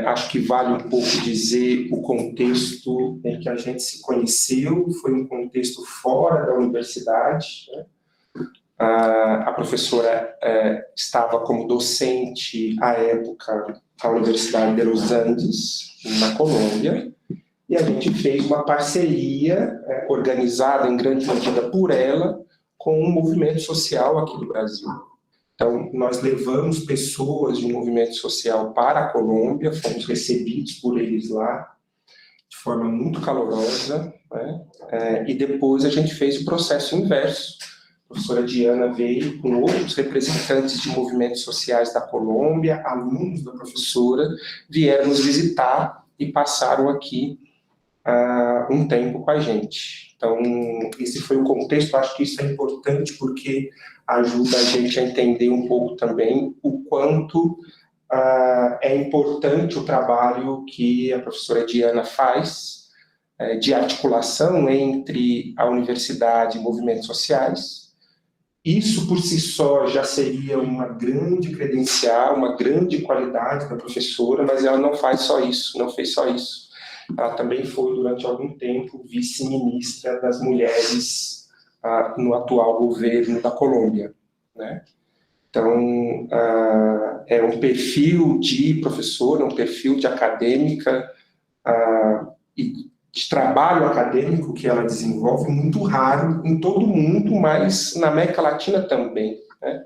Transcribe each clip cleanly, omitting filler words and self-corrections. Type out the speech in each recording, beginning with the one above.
Acho que vale um pouco dizer o contexto em que a gente se conheceu, foi um contexto fora da universidade, né? A professora estava como docente, à época, na Universidade de Los Andes, na Colômbia, e a gente fez uma parceria organizada em grande medida por ela com um movimento social aqui do Brasil. Então, nós levamos pessoas de um movimento social para a Colômbia, fomos recebidos por eles lá, de forma muito calorosa, né? E depois a gente fez o processo inverso. A professora Diana veio com outros representantes de movimentos sociais da Colômbia, alunos da professora, vieram nos visitar e passaram aqui um tempo com a gente. Então, esse foi o contexto. Acho que isso é importante porque ajuda a gente a entender um pouco também o quanto é importante o trabalho que a professora Diana faz de articulação entre a universidade e movimentos sociais. Isso, por si só, já seria uma grande credencial, uma grande qualidade da professora, mas ela não faz só isso, não fez só isso. Ela também foi, durante algum tempo, vice-ministra das mulheres no atual governo da Colômbia, né? Então, é um perfil de professora, um perfil de acadêmica e de trabalho acadêmico que ela desenvolve muito raro em todo o mundo, mas na América Latina também, né?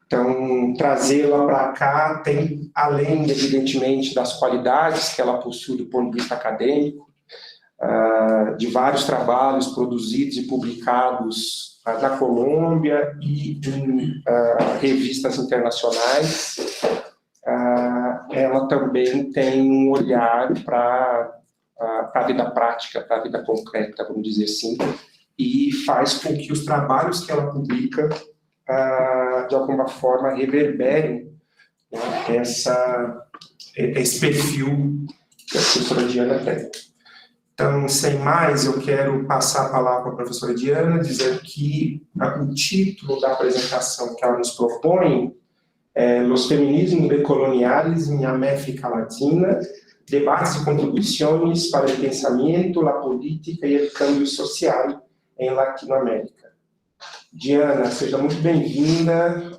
Então, trazê-la para cá tem, além, evidentemente, das qualidades que ela possui do ponto de vista acadêmico, de vários trabalhos produzidos e publicados na Colômbia e em revistas internacionais, ela também tem um olhar para a vida prática, para a vida concreta, vamos dizer assim, e faz com que os trabalhos que ela publica de alguma forma reverberem, né, esse perfil que a professora Diana tem. Então, sem mais, eu quero passar a palavra para a professora Diana, dizer que o título da apresentação que ela nos propõe é Los feminismos decoloniales en América Latina, debates y contribuciones para el pensamiento, la política y el cambio social em Latinoamérica. Diana, seja muito bem-vinda,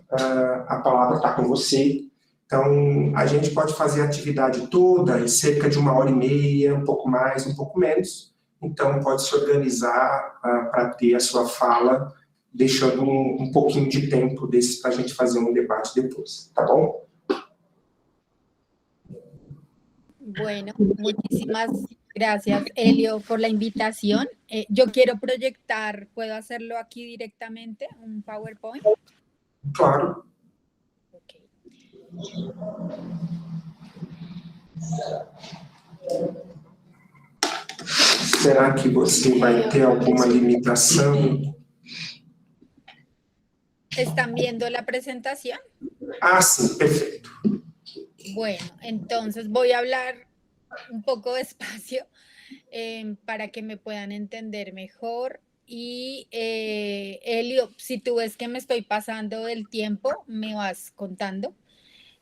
a palavra está com você. Então, a gente pode fazer a atividade toda em cerca de 1h30, um pouco mais, um pouco menos. Então, pode se organizar para ter a sua fala, deixando um pouquinho de tempo desse para a gente fazer um debate depois, tá bom? Bueno, muchísimas gracias, Elio, por la invitación. Yo quiero proyectar, ¿puedo hacerlo aquí directamente, un PowerPoint? Claro. Ok. Será que você vai ter alguma limitação? ¿Están viendo la presentación? Sí, perfecto. Bueno, entonces voy a hablar un poco despacio para que me puedan entender mejor. Y Elio, si tú ves que me estoy pasando del tiempo, me vas contando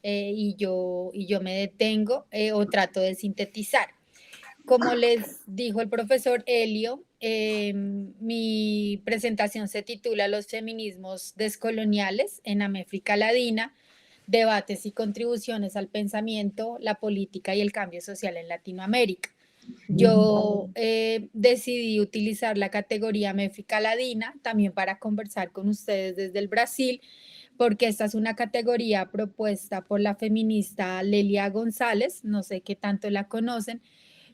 y yo me detengo o trato de sintetizar. Como les dijo el profesor Elio, mi presentación se titula Los feminismos descoloniales en América Latina, debates y contribuciones al pensamiento, la política y el cambio social en Latinoamérica. Yo decidí utilizar la categoría América Latina también para conversar con ustedes desde el Brasil, porque esta es una categoría propuesta por la feminista Lelia González, no sé qué tanto la conocen,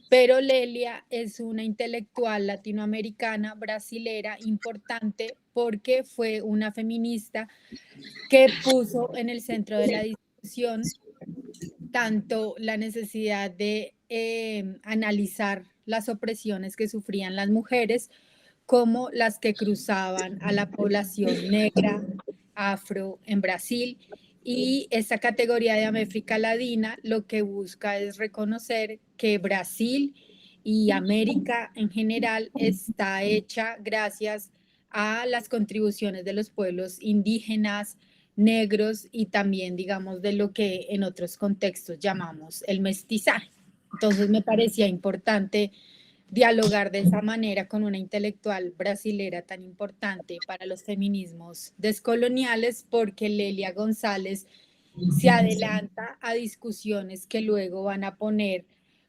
pero Lelia es una intelectual latinoamericana, brasilera, importante, porque fue una feminista que puso en el centro de la discusión tanto la necesidad de analizar las opresiones que sufrían las mujeres, como las que cruzaban a la población negra, afro en Brasil. Y esta categoría de América Latina lo que busca es reconocer que Brasil y América en general está hecha gracias a las contribuciones de los pueblos indígenas, negros y también, digamos, de lo que en otros contextos llamamos el mestizaje. Entonces me parecía importante dialogar de esa manera con una intelectual brasilera tan importante para los feminismos descoloniales, porque Lelia González se adelanta a discusiones que luego van a poner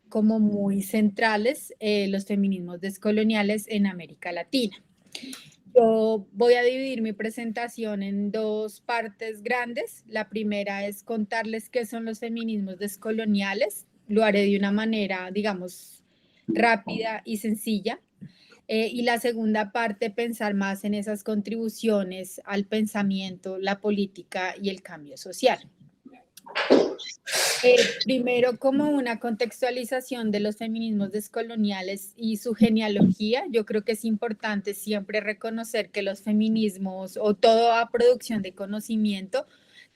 como muy centrales los feminismos descoloniales en América Latina. Yo voy a dividir mi presentación en dos partes grandes. La primera es contarles qué son los feminismos descoloniales. Lo haré de una manera, digamos, rápida y sencilla. Y la segunda parte, pensar más en esas contribuciones al pensamiento, la política y el cambio social. Primero, como una contextualización de los feminismos descoloniales y su genealogía, yo creo que es importante siempre reconocer que los feminismos o toda producción de conocimiento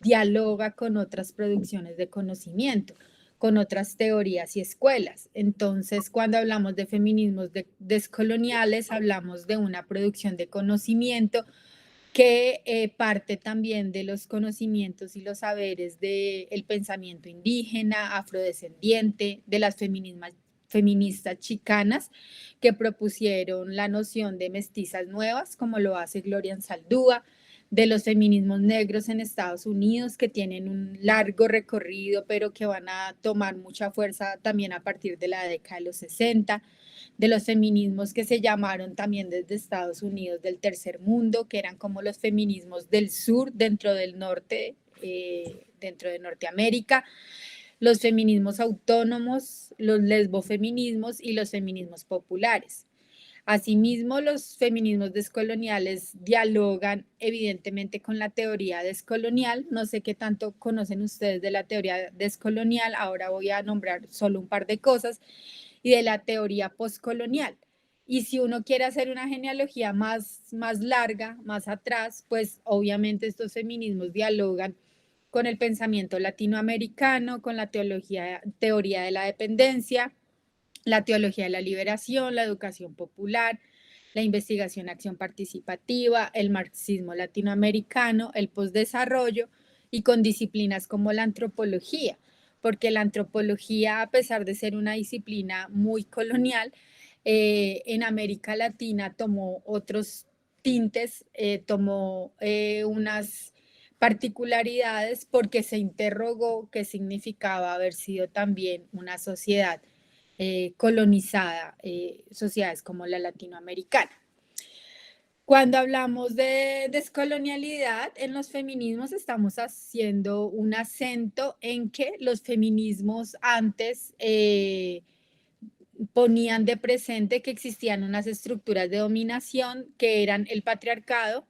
dialoga con otras producciones de conocimiento, con otras teorías y escuelas. Entonces, cuando hablamos de feminismos descoloniales, hablamos de una producción de conocimiento que parte también de los conocimientos y los saberes del pensamiento indígena, afrodescendiente, de las feministas chicanas que propusieron la noción de mestizas nuevas, como lo hace Gloria Anzaldúa, de los feminismos negros en Estados Unidos, que tienen un largo recorrido, pero que van a tomar mucha fuerza también a partir de la década de los 60, de los feminismos que se llamaron también desde Estados Unidos del tercer mundo, que eran como los feminismos del sur dentro del norte, dentro de Norteamérica, los feminismos autónomos, los lesbofeminismos y los feminismos populares. Asimismo, los feminismos descoloniales dialogan evidentemente con la teoría descolonial. No sé qué tanto conocen ustedes de la teoría descolonial, ahora voy a nombrar solo un par de cosas, y de la teoría postcolonial. Y si uno quiere hacer una genealogía más larga, más atrás, pues obviamente estos feminismos dialogan con el pensamiento latinoamericano, con la teoría de la dependencia, la teología de la liberación, la educación popular, la investigación, acción participativa, el marxismo latinoamericano, el postdesarrollo y con disciplinas como la antropología, porque la antropología, a pesar de ser una disciplina muy colonial, en América Latina tomó otros tintes, tomó unas particularidades porque se interrogó qué significaba haber sido también una sociedad colonizada, sociedades como la latinoamericana. Cuando hablamos de descolonialidad en los feminismos, estamos haciendo un acento en que los feminismos antes ponían de presente que existían unas estructuras de dominación que eran el patriarcado.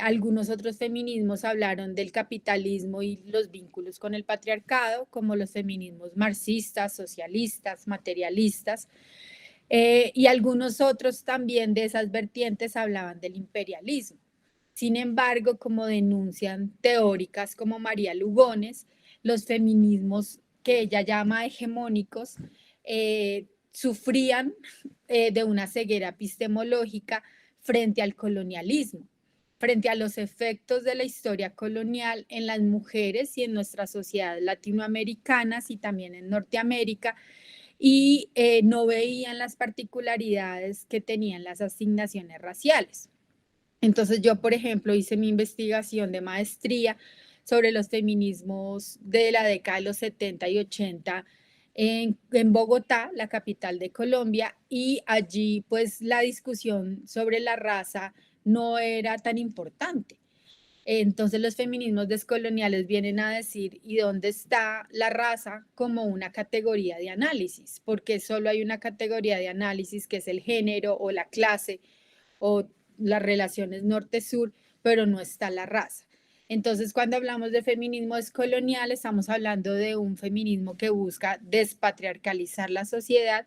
Algunos otros feminismos hablaron del capitalismo y los vínculos con el patriarcado, como los feminismos marxistas, socialistas, materialistas. Y algunos otros también de esas vertientes hablaban del imperialismo. Sin embargo, como denuncian teóricas como María Lugones, los feminismos que ella llama hegemónicos sufrían de una ceguera epistemológica frente al colonialismo, frente a los efectos de la historia colonial en las mujeres y en nuestras sociedades latinoamericanas y también en Norteamérica, y no veían las particularidades que tenían las asignaciones raciales. Entonces yo, por ejemplo, hice mi investigación de maestría sobre los feminismos de la década de los 70 y 80 en Bogotá, la capital de Colombia, y allí pues la discusión sobre la raza no era tan importante. Entonces los feminismos descoloniales vienen a decir, ¿y dónde está la raza como una categoría de análisis? Porque solo hay una categoría de análisis que es el género o la clase o las relaciones norte-sur, pero no está la raza. Entonces, cuando hablamos de feminismo descolonial, estamos hablando de un feminismo que busca despatriarcalizar la sociedad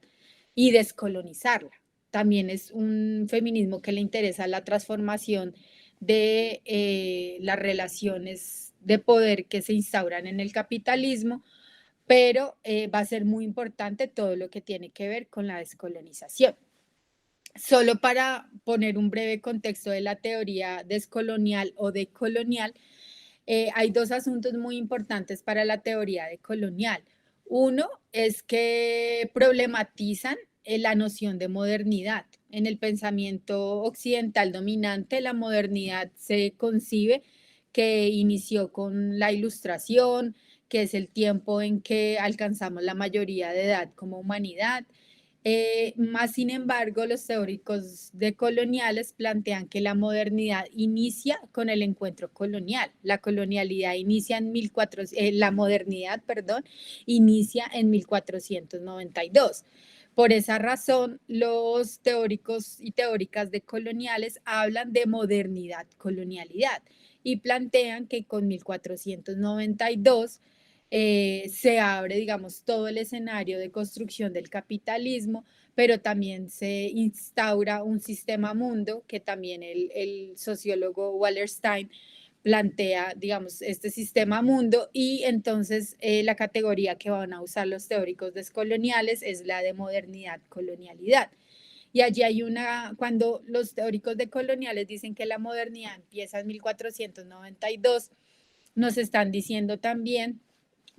y descolonizarla. También es un feminismo que le interesa la transformación de las relaciones de poder que se instauran en el capitalismo, pero va a ser muy importante todo lo que tiene que ver con la descolonización. Solo para poner un breve contexto de la teoría descolonial o decolonial, hay dos asuntos muy importantes para la teoría decolonial. Uno es que problematizan la noción de modernidad. En el pensamiento occidental dominante, la modernidad se concibe que inició con la Ilustración, que es el tiempo en que alcanzamos la mayoría de edad como humanidad. Más sin embargo, los teóricos decoloniales plantean que la modernidad inicia con el encuentro colonial. La colonialidad inicia en 1400, la modernidad, perdón, inicia en 1492. Por esa razón, los teóricos y teóricas decoloniales hablan de modernidad, colonialidad, y plantean que con 1492 se abre, digamos, todo el escenario de construcción del capitalismo, pero también se instaura un sistema mundo que también el sociólogo Wallerstein plantea, digamos, este sistema mundo y entonces la categoría que van a usar los teóricos descoloniales es la de modernidad, colonialidad. Y allí hay una, cuando los teóricos decoloniales dicen que la modernidad empieza en 1492, nos están diciendo también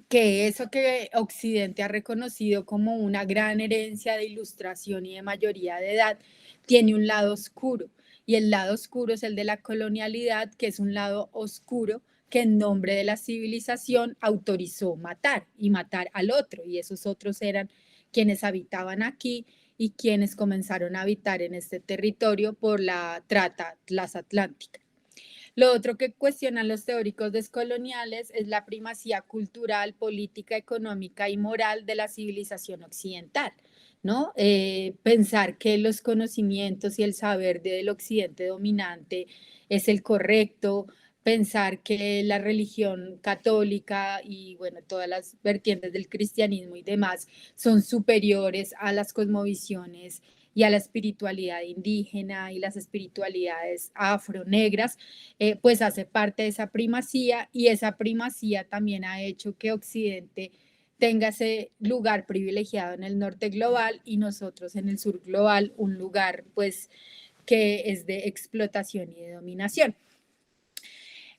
que eso que Occidente ha reconocido como una gran herencia de ilustración y de mayoría de edad, tiene un lado oscuro. Y el lado oscuro es el de la colonialidad, que es un lado oscuro que en nombre de la civilización autorizó matar y matar al otro. Y esos otros eran quienes habitaban aquí y quienes comenzaron a habitar en este territorio por la trata transatlántica. Lo otro que cuestionan los teóricos descoloniales es la primacía cultural, política, económica y moral de la civilización occidental, ¿no? Pensar que los conocimientos y el saber del occidente dominante es el correcto, pensar que la religión católica y, bueno, todas las vertientes del cristianismo y demás son superiores a las cosmovisiones y a la espiritualidad indígena y las espiritualidades afro-negras, pues hace parte de esa primacía y esa primacía también ha hecho que Occidente tenga ese lugar privilegiado en el norte global y nosotros en el sur global un lugar pues que es de explotación y de dominación.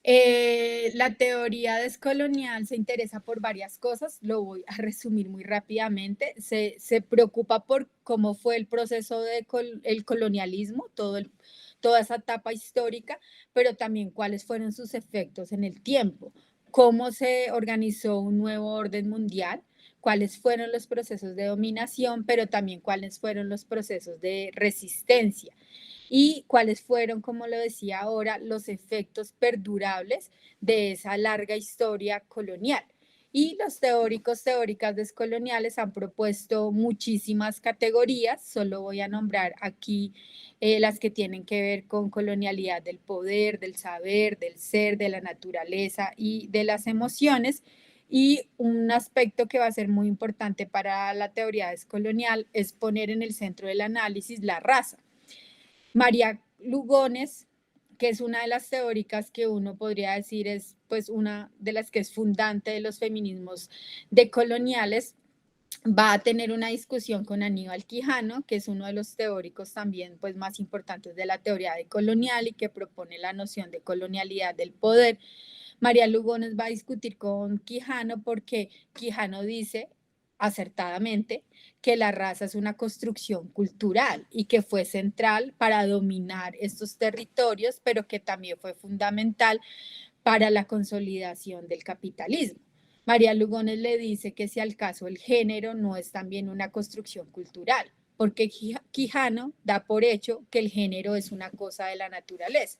La teoría descolonial se interesa por varias cosas, lo voy a resumir muy rápidamente. Se preocupa por cómo fue el proceso del el colonialismo, toda esa etapa histórica, pero también cuáles fueron sus efectos en el tiempo, cómo se organizó un nuevo orden mundial, cuáles fueron los procesos de dominación, pero también cuáles fueron los procesos de resistencia y cuáles fueron, como lo decía ahora, los efectos perdurables de esa larga historia colonial. Y los teóricos, teóricas descoloniales han propuesto muchísimas categorías, solo voy a nombrar aquí las que tienen que ver con colonialidad del poder, del saber, del ser, de la naturaleza y de las emociones. Y un aspecto que va a ser muy importante para la teoría descolonial es poner en el centro del análisis la raza. María Lugones, que es una de las teóricas que uno podría decir es pues una de las que es fundante de los feminismos decoloniales, va a tener una discusión con Aníbal Quijano, que es uno de los teóricos también pues más importantes de la teoría decolonial y que propone la noción de colonialidad del poder. María Lugones va a discutir con Quijano porque Quijano dice acertadamente que la raza es una construcción cultural y que fue central para dominar estos territorios, pero que también fue fundamental para la consolidación del capitalismo. María Lugones le dice que si al caso el género no es también una construcción cultural, porque Quijano da por hecho que el género es una cosa de la naturaleza.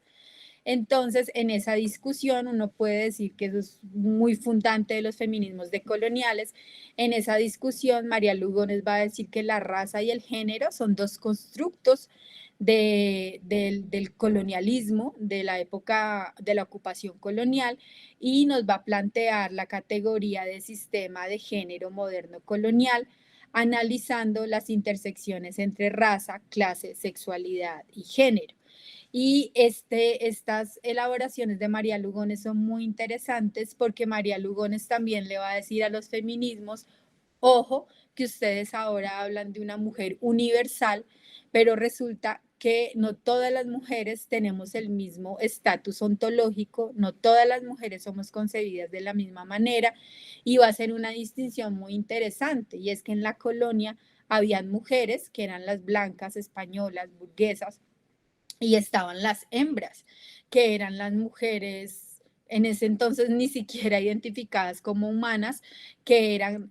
Entonces, en esa discusión uno puede decir que eso es muy fundante de los feminismos decoloniales. En esa discusión, María Lugones va a decir que la raza y el género son dos constructos del colonialismo, de la época de la ocupación colonial, y nos va a plantear la categoría de sistema de género moderno colonial, analizando las intersecciones entre raza, clase, sexualidad y género. Y estas elaboraciones de María Lugones son muy interesantes porque María Lugones también le va a decir a los feminismos, ojo, que ustedes ahora hablan de una mujer universal, pero resulta que no todas las mujeres tenemos el mismo estatus ontológico, no todas las mujeres somos concebidas de la misma manera, y va a ser una distinción muy interesante, y es que en la colonia habían mujeres que eran las blancas, españolas, burguesas, y estaban las hembras, que eran las mujeres en ese entonces ni siquiera identificadas como humanas, que eran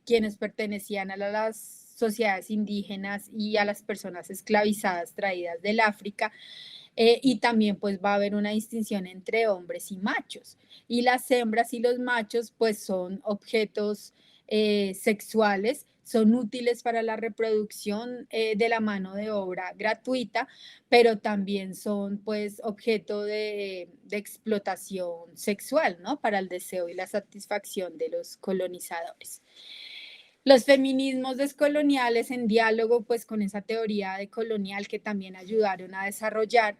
quienes pertenecían a las sociedades indígenas y a las personas esclavizadas traídas del África. Y también pues va a haber una distinción entre hombres y machos. Y las hembras y los machos pues son objetos sexuales, son útiles para la reproducción de la mano de obra gratuita, pero también son pues objeto de explotación sexual, ¿no? Para el deseo y la satisfacción de los colonizadores. Los feminismos descoloniales en diálogo pues con esa teoría decolonial que también ayudaron a desarrollar,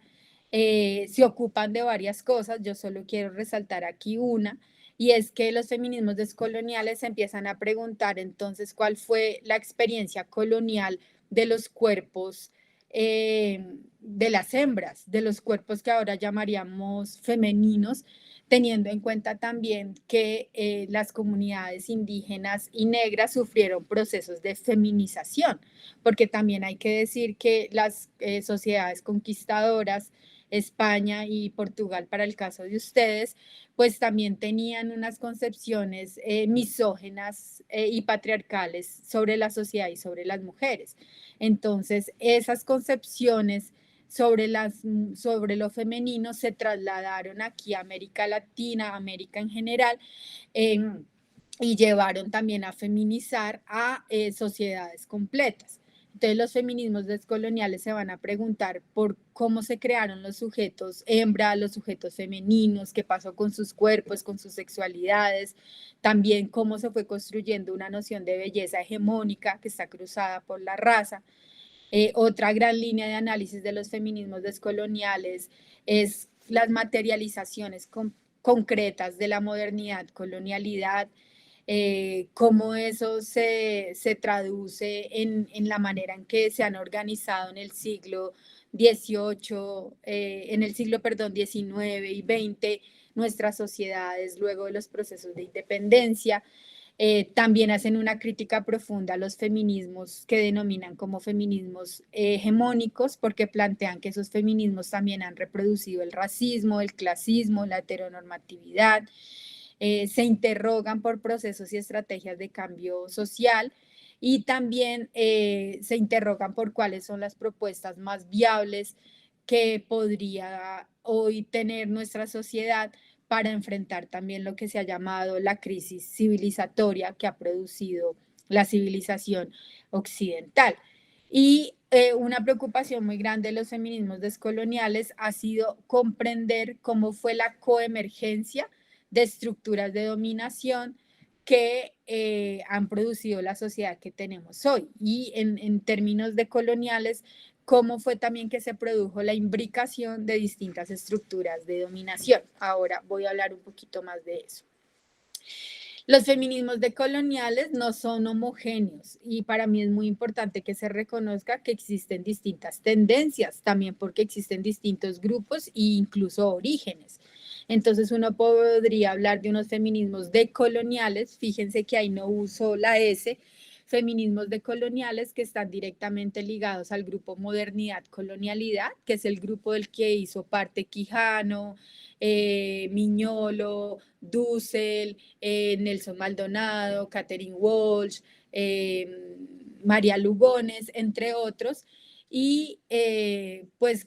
se ocupan de varias cosas. Yo solo quiero resaltar aquí una, y es que los feminismos descoloniales empiezan a preguntar entonces cuál fue la experiencia colonial de los cuerpos de las hembras, de los cuerpos que ahora llamaríamos femeninos, teniendo en cuenta también que las comunidades indígenas y negras sufrieron procesos de feminización, porque también hay que decir que las sociedades conquistadoras, España y Portugal, para el caso de ustedes, pues también tenían unas concepciones misógenas y patriarcales sobre la sociedad y sobre las mujeres. Entonces, esas concepciones sobre lo femenino se trasladaron aquí a América Latina, América en general, eh, y llevaron también a feminizar a sociedades completas. Entonces los feminismos descoloniales se van a preguntar por cómo se crearon los sujetos hembra, los sujetos femeninos, qué pasó con sus cuerpos, con sus sexualidades, también cómo se fue construyendo una noción de belleza hegemónica que está cruzada por la raza. Otra gran línea de análisis de los feminismos descoloniales es las materializaciones concretas de la modernidad, colonialidad, cómo eso se traduce en la manera en que se han organizado en el siglo XVIII, en el siglo, perdón, XIX y XX, nuestras sociedades luego de los procesos de independencia. También hacen una crítica profunda a los feminismos que denominan como feminismos hegemónicos, porque plantean que esos feminismos también han reproducido el racismo, el clasismo, la heteronormatividad, se interrogan por procesos y estrategias de cambio social, y también se interrogan por cuáles son las propuestas más viables que podría hoy tener nuestra sociedad para enfrentar también lo que se ha llamado la crisis civilizatoria que ha producido la civilización occidental. Y una preocupación muy grande de los feminismos descoloniales ha sido comprender cómo fue la coemergencia de estructuras de dominación que han producido la sociedad que tenemos hoy. Y en términos decoloniales, cómo fue también que se produjo la imbricación de distintas estructuras de dominación. Ahora voy a hablar un poquito más de eso. Los feminismos decoloniales no son homogéneos, y para mí es muy importante que se reconozca que existen distintas tendencias, también porque existen distintos grupos e incluso orígenes. Entonces uno podría hablar de unos feminismos decoloniales, fíjense que ahí no uso la S, feminismos decoloniales que están directamente ligados al grupo Modernidad Colonialidad, que es el grupo del que hizo parte Quijano, Miñolo, Dussel, Nelson Maldonado, Catherine Walsh, María Lugones, entre otros, y pues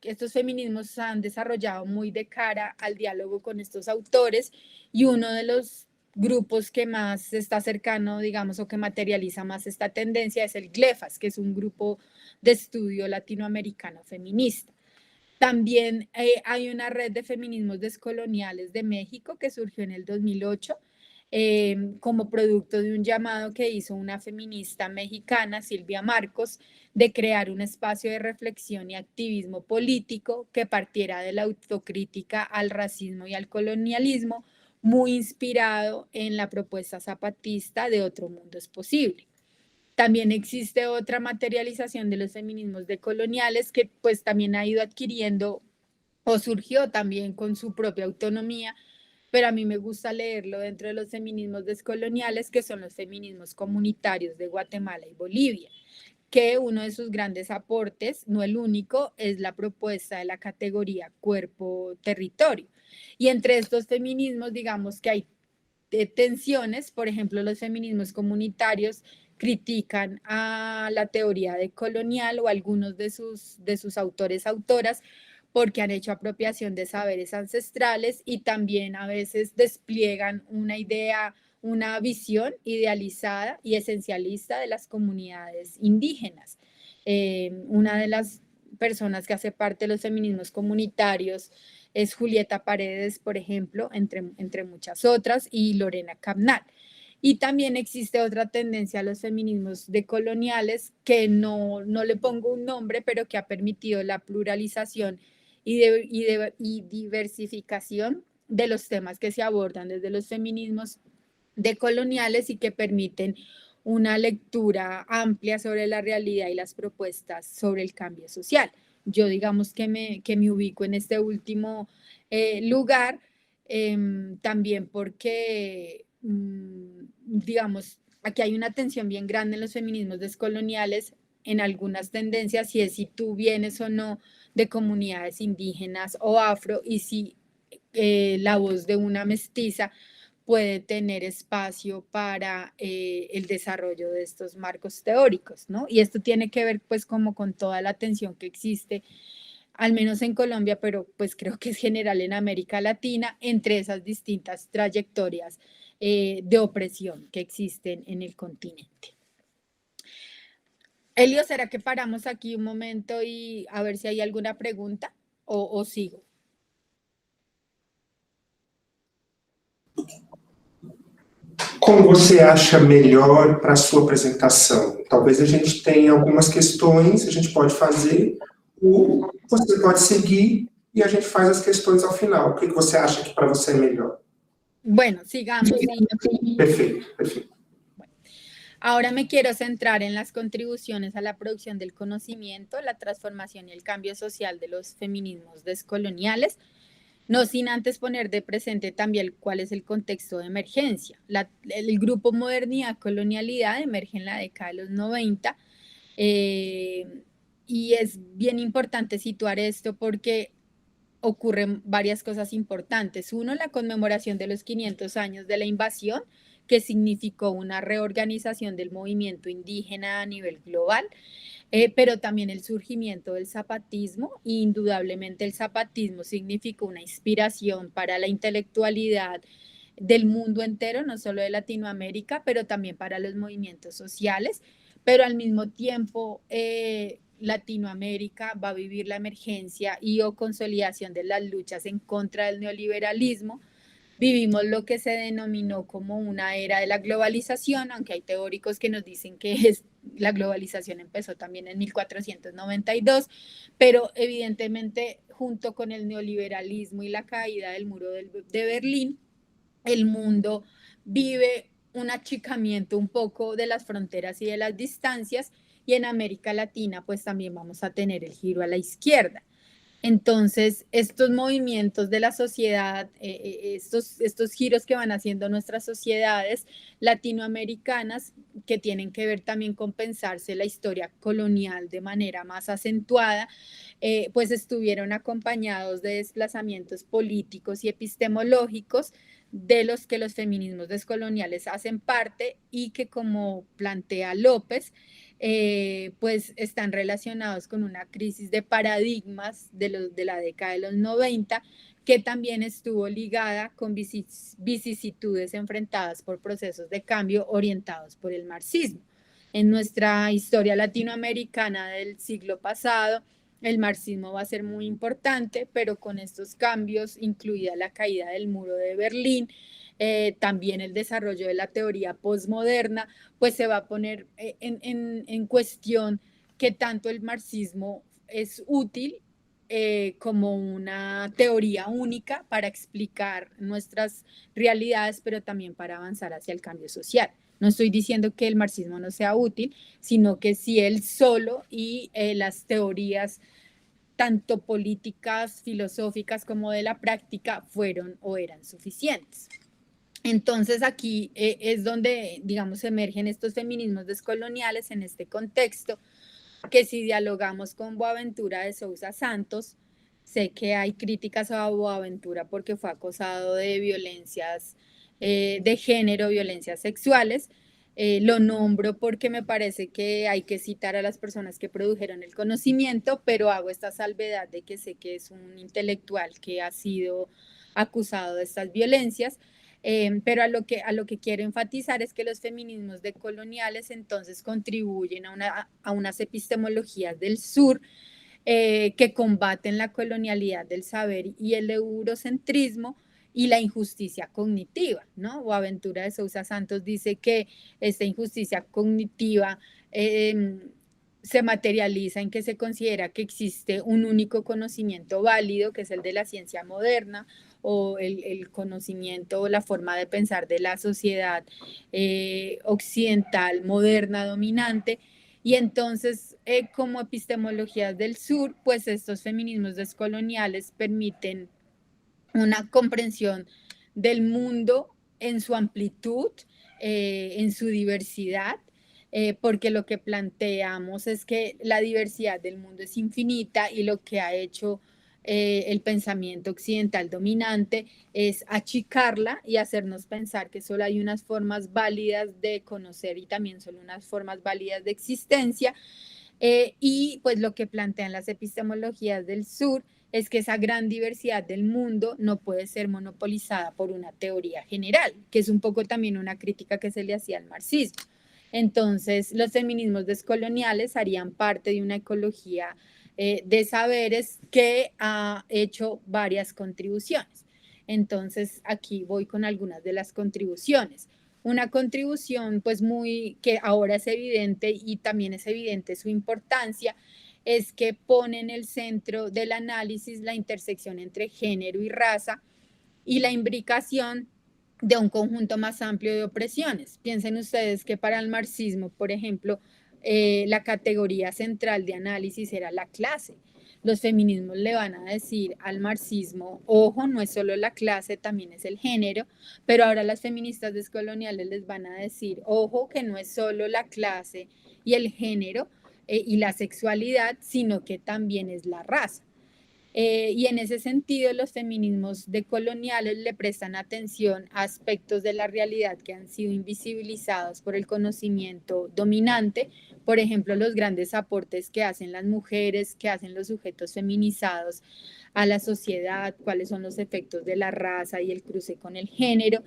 estos feminismos se han desarrollado muy de cara al diálogo con estos autores, y uno de los grupos que más está cercano, digamos, o que materializa más esta tendencia es el GLEFAS, que es un grupo de estudio latinoamericano feminista. También hay una red de feminismos descoloniales de México que surgió en el 2008 como producto de un llamado que hizo una feminista mexicana, Silvia Marcos, de crear un espacio de reflexión y activismo político que partiera de la autocrítica al racismo y al colonialismo, muy inspirado en la propuesta zapatista de Otro Mundo es Posible. También existe otra materialización de los feminismos decoloniales que pues también ha ido adquiriendo o surgió también con su propia autonomía, pero a mí me gusta leerlo dentro de los feminismos descoloniales, que son los feminismos comunitarios de Guatemala y Bolivia, que uno de sus grandes aportes, no el único, es la propuesta de la categoría cuerpo-territorio. Y entre estos feminismos, digamos que hay tensiones, por ejemplo, los feminismos comunitarios critican a la teoría decolonial o algunos de sus autores, autoras, porque han hecho apropiación de saberes ancestrales y también a veces despliegan una idea, una visión idealizada y esencialista de las comunidades indígenas. Una de las personas que hace parte de los feminismos comunitarios es Julieta Paredes, por ejemplo, entre muchas otras, y Lorena Cabnal. Y también existe otra tendencia a los feminismos decoloniales que no le pongo un nombre, pero que ha permitido la pluralización y diversificación de los temas que se abordan desde los feminismos decoloniales y que permiten una lectura amplia sobre la realidad y las propuestas sobre el cambio social. Yo digamos que me ubico en este último lugar, también porque, digamos, aquí hay una tensión bien grande en los feminismos descoloniales, en algunas tendencias, y es si tú vienes o no de comunidades indígenas o afro, y si la voz de una mestiza puede tener espacio para el desarrollo de estos marcos teóricos, ¿no? Y esto tiene que ver pues como con toda la tensión que existe, al menos en Colombia, pero pues creo que es general en América Latina, entre esas distintas trayectorias de opresión que existen en el continente. Elio, ¿será que paramos aquí un momento y a ver si hay alguna pregunta o sigo? Como você acha melhor para a sua apresentação? Talvez a gente tenha algumas questões, a gente pode fazer, ou você pode seguir e a gente faz as questões ao final. O que você acha que para você é melhor? Bueno, sigamos. Perfeito, perfeito. Ahora me quiero centrar en las contribuciones a la producción del conocimiento, la transformación y el cambio social de los feminismos descoloniales, no sin antes poner de presente también cuál es el contexto de emergencia. El grupo Modernidad Colonialidad emerge en la década de los 90 y es bien importante situar esto porque ocurren varias cosas importantes. Uno, la conmemoración de los 500 años de la invasión, que significó una reorganización del movimiento indígena a nivel global, pero también el surgimiento del zapatismo. E indudablemente el zapatismo significó una inspiración para la intelectualidad del mundo entero, no solo de Latinoamérica, pero también para los movimientos sociales, pero al mismo tiempo Latinoamérica va a vivir la emergencia y o consolidación de las luchas en contra del neoliberalismo. Vivimos lo que se denominó como una era de la globalización, aunque hay teóricos que nos dicen que la globalización empezó también en 1492, pero evidentemente junto con el neoliberalismo y la caída del muro de Berlín, el mundo vive un achicamiento un poco de las fronteras y de las distancias, y en América Latina pues también vamos a tener el giro a la izquierda. Entonces, estos movimientos de la sociedad, estos giros que van haciendo nuestras sociedades latinoamericanas, que tienen que ver también con pensarse la historia colonial de manera más acentuada, pues estuvieron acompañados de desplazamientos políticos y epistemológicos de los que los feminismos descoloniales hacen parte y que, como plantea López, pues están relacionados con una crisis de paradigmas de la década de los 90, que también estuvo ligada con vicisitudes enfrentadas por procesos de cambio orientados por el marxismo. En nuestra historia latinoamericana del siglo pasado, el marxismo va a ser muy importante, pero con estos cambios, incluida la caída del muro de Berlín, también el desarrollo de la teoría postmoderna, pues se va a poner en cuestión qué tanto el marxismo es útil como una teoría única para explicar nuestras realidades, pero también para avanzar hacia el cambio social. No estoy diciendo que el marxismo no sea útil, sino que si él solo y las teorías tanto políticas, filosóficas como de la práctica fueron o eran suficientes. Entonces aquí es donde, digamos, emergen estos feminismos descoloniales en este contexto, que si dialogamos con Boaventura de Sousa Santos, sé que hay críticas a Boaventura porque fue acosado de violencias de género, violencias sexuales. Lo nombro porque me parece que hay que citar a las personas que produjeron el conocimiento, pero hago esta salvedad de que sé que es un intelectual que ha sido acusado de estas violencias. Pero a lo que quiero enfatizar es que los feminismos decoloniales entonces contribuyen a unas epistemologías del sur que combaten la colonialidad del saber y el eurocentrismo y la injusticia cognitiva, ¿no? Boaventura de Sousa Santos dice que esta injusticia cognitiva se materializa en que se considera que existe un único conocimiento válido, que es el de la ciencia moderna, o el conocimiento o la forma de pensar de la sociedad occidental moderna dominante. Y entonces, como epistemologías del sur, pues estos feminismos descoloniales permiten una comprensión del mundo en su amplitud, en su diversidad, porque lo que planteamos es que la diversidad del mundo es infinita y lo que ha hecho el pensamiento occidental dominante es achicarla y hacernos pensar que solo hay unas formas válidas de conocer y también solo unas formas válidas de existencia. Y pues lo que plantean las epistemologías del sur es que esa gran diversidad del mundo no puede ser monopolizada por una teoría general, que es un poco también una crítica que se le hacía al marxismo. Entonces, los feminismos descoloniales harían parte de una ecología de saberes que ha hecho varias contribuciones. Entonces, aquí voy con algunas de las contribuciones. Una contribución, pues muy, que ahora es evidente y también es evidente su importancia, es que pone en el centro del análisis la intersección entre género y raza y la imbricación de un conjunto más amplio de opresiones. Piensen ustedes que para el marxismo, por ejemplo, la categoría central de análisis era la clase. Los feminismos le van a decir al marxismo, ojo, no es solo la clase, también es el género, pero ahora las feministas descoloniales les van a decir, ojo, que no es solo la clase y el género y la sexualidad, sino que también es la raza. Y en ese sentido, los feminismos decoloniales le prestan atención a aspectos de la realidad que han sido invisibilizados por el conocimiento dominante, por ejemplo, los grandes aportes que hacen las mujeres, que hacen los sujetos feminizados a la sociedad, cuáles son los efectos de la raza y el cruce con el género.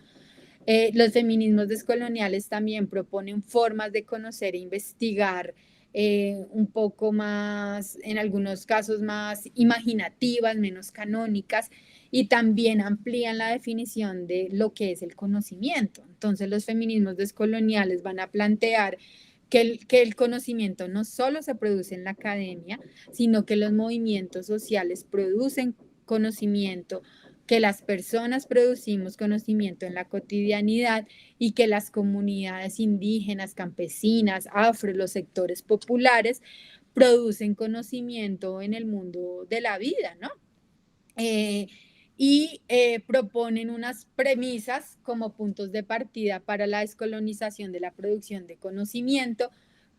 Los feminismos descoloniales también proponen formas de conocer e investigar un poco más, en algunos casos más imaginativas, menos canónicas, y también amplían la definición de lo que es el conocimiento. Entonces los feminismos descoloniales van a plantear que el conocimiento no solo se produce en la academia, sino que los movimientos sociales producen conocimiento, que las personas producimos conocimiento en la cotidianidad y que las comunidades indígenas, campesinas, afro, los sectores populares producen conocimiento en el mundo de la vida, ¿no? Eh, proponen unas premisas como puntos de partida para la descolonización de la producción de conocimiento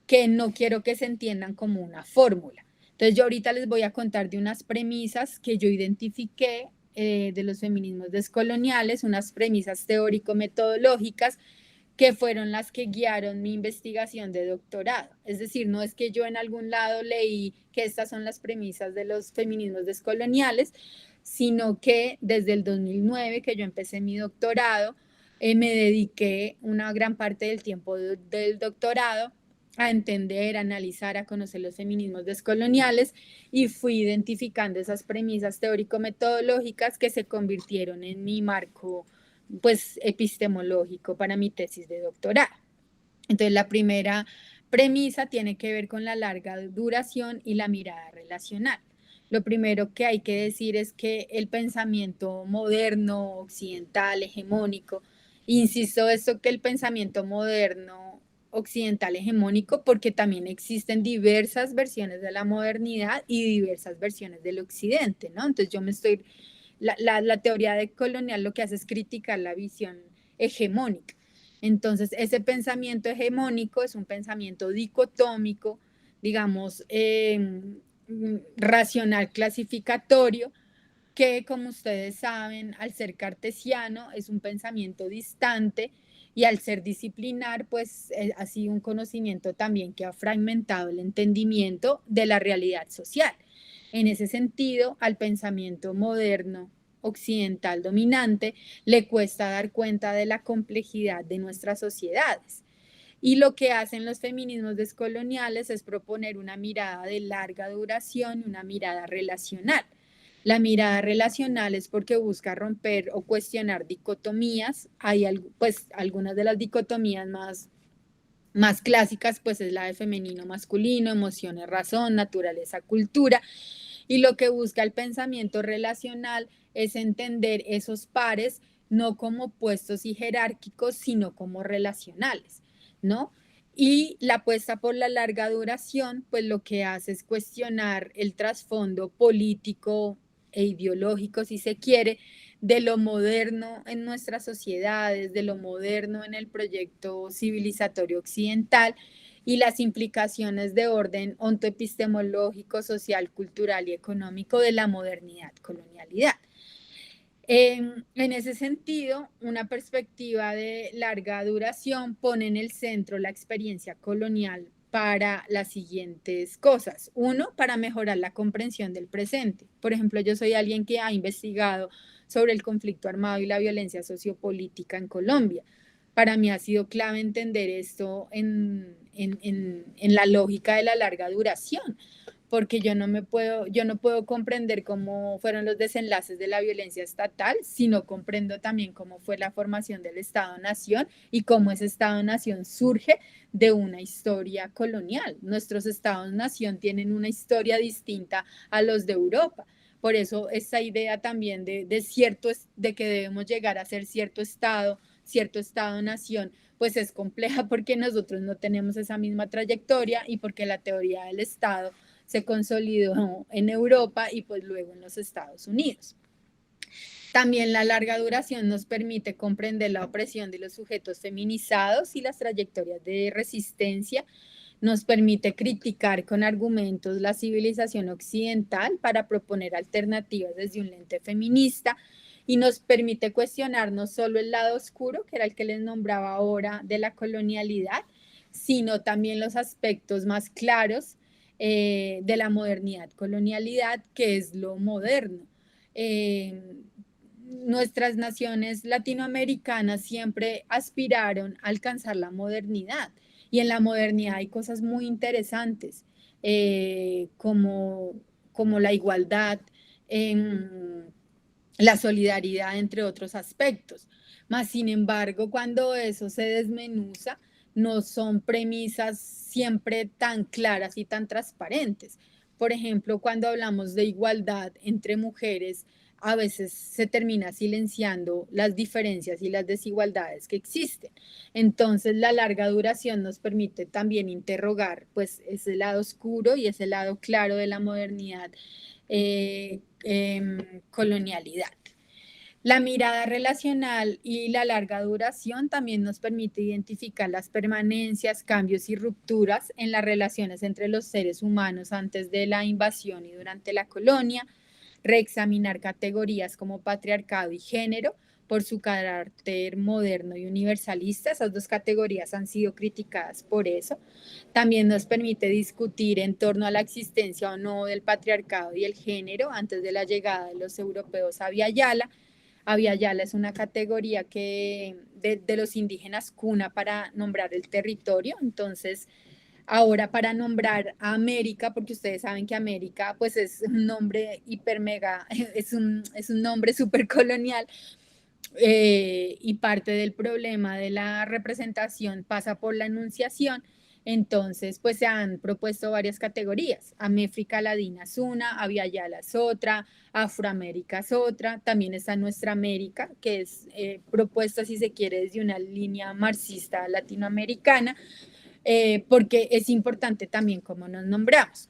que no quiero que se entiendan como una fórmula. Entonces yo ahorita les voy a contar de unas premisas que yo identifiqué de los feminismos descoloniales, unas premisas teórico-metodológicas que fueron las que guiaron mi investigación de doctorado. Es decir, no es que yo en algún lado leí que estas son las premisas de los feminismos descoloniales, sino que desde el 2009 que yo empecé mi doctorado, me dediqué una gran parte del tiempo del doctorado a entender, a analizar, a conocer los feminismos descoloniales y fui identificando esas premisas teórico-metodológicas que se convirtieron en mi marco pues epistemológico para mi tesis de doctorado. Entonces la primera premisa tiene que ver con la larga duración y la mirada relacional. lo primero que hay que decir es que el pensamiento moderno, occidental, hegemónico, insisto esto que el pensamiento moderno occidental hegemónico, porque también existen diversas versiones de la modernidad y diversas versiones del occidente, ¿no? Entonces yo me estoy, la teoría de colonial lo que hace es criticar la visión hegemónica. Entonces ese pensamiento hegemónico es un pensamiento dicotómico, digamos, racional clasificatorio, que como ustedes saben, al ser cartesiano es un pensamiento distante y al ser disciplinar, pues ha sido un conocimiento también que ha fragmentado el entendimiento de la realidad social. En ese sentido, al pensamiento moderno occidental dominante le cuesta dar cuenta de la complejidad de nuestras sociedades. Y lo que hacen los feminismos descoloniales es proponer una mirada de larga duración y una mirada relacional. La mirada relacional es porque busca romper o cuestionar dicotomías. Hay pues algunas de las dicotomías más clásicas, pues es la de femenino, masculino, emociones, razón, naturaleza, cultura. Y lo que busca el pensamiento relacional es entender esos pares no como opuestos y jerárquicos, sino como relacionales, ¿no? Y la apuesta por la larga duración, pues lo que hace es cuestionar el trasfondo político e ideológico, si se quiere, de lo moderno en nuestras sociedades, de lo moderno en el proyecto civilizatorio occidental y las implicaciones de orden ontoepistemológico, social, cultural y económico de la modernidad, colonialidad. En ese sentido, una perspectiva de larga duración pone en el centro la experiencia colonial para las siguientes cosas. Uno, para mejorar la comprensión del presente. Por ejemplo, yo soy alguien que ha investigado sobre el conflicto armado y la violencia sociopolítica en Colombia. Para mí ha sido clave entender esto en la lógica de la larga duración, porque yo no puedo comprender cómo fueron los desenlaces de la violencia estatal, sino comprendo también cómo fue la formación del Estado-Nación y cómo ese Estado-Nación surge de una historia colonial. Nuestros Estados-Nación tienen una historia distinta a los de Europa. Por eso esa idea también de que debemos llegar a ser cierto Estado-Nación, pues es compleja porque nosotros no tenemos esa misma trayectoria y porque la teoría del Estado se consolidó en Europa y pues luego en los Estados Unidos. También la larga duración nos permite comprender la opresión de los sujetos feminizados y las trayectorias de resistencia. Nos permite criticar con argumentos la civilización occidental para proponer alternativas desde un lente feminista y nos permite cuestionar no solo el lado oscuro, que era el que les nombraba ahora, de la colonialidad, sino también los aspectos más claros de la modernidad, colonialidad, que es lo moderno. Nuestras naciones latinoamericanas siempre aspiraron a alcanzar la modernidad y en la modernidad hay cosas muy interesantes como la igualdad, la solidaridad, entre otros aspectos. Mas, sin embargo, cuando eso se desmenuza, no son premisas siempre tan claras y tan transparentes. Por ejemplo, cuando hablamos de igualdad entre mujeres, a veces se termina silenciando las diferencias y las desigualdades que existen. Entonces, la larga duración nos permite también interrogar pues ese lado oscuro y ese lado claro de la modernidad, colonialidad. La mirada relacional y la larga duración también nos permite identificar las permanencias, cambios y rupturas en las relaciones entre los seres humanos antes de la invasión y durante la colonia, reexaminar categorías como patriarcado y género por su carácter moderno y universalista. Esas dos categorías han sido criticadas por eso. También nos permite discutir en torno a la existencia o no del patriarcado y el género antes de la llegada de los europeos a Viayala. Aviala es una categoría de los indígenas cuna para nombrar el territorio. Entonces, ahora para nombrar a América, porque ustedes saben que América pues es un nombre hiper mega, es un nombre súper colonial, y parte del problema de la representación pasa por la enunciación. Entonces, pues se han propuesto varias categorías. Améfrica Ladina es una, Abya Yala es otra, Afroamérica es otra, también está Nuestra América, que es propuesta, si se quiere, desde una línea marxista latinoamericana, porque es importante también cómo nos nombramos.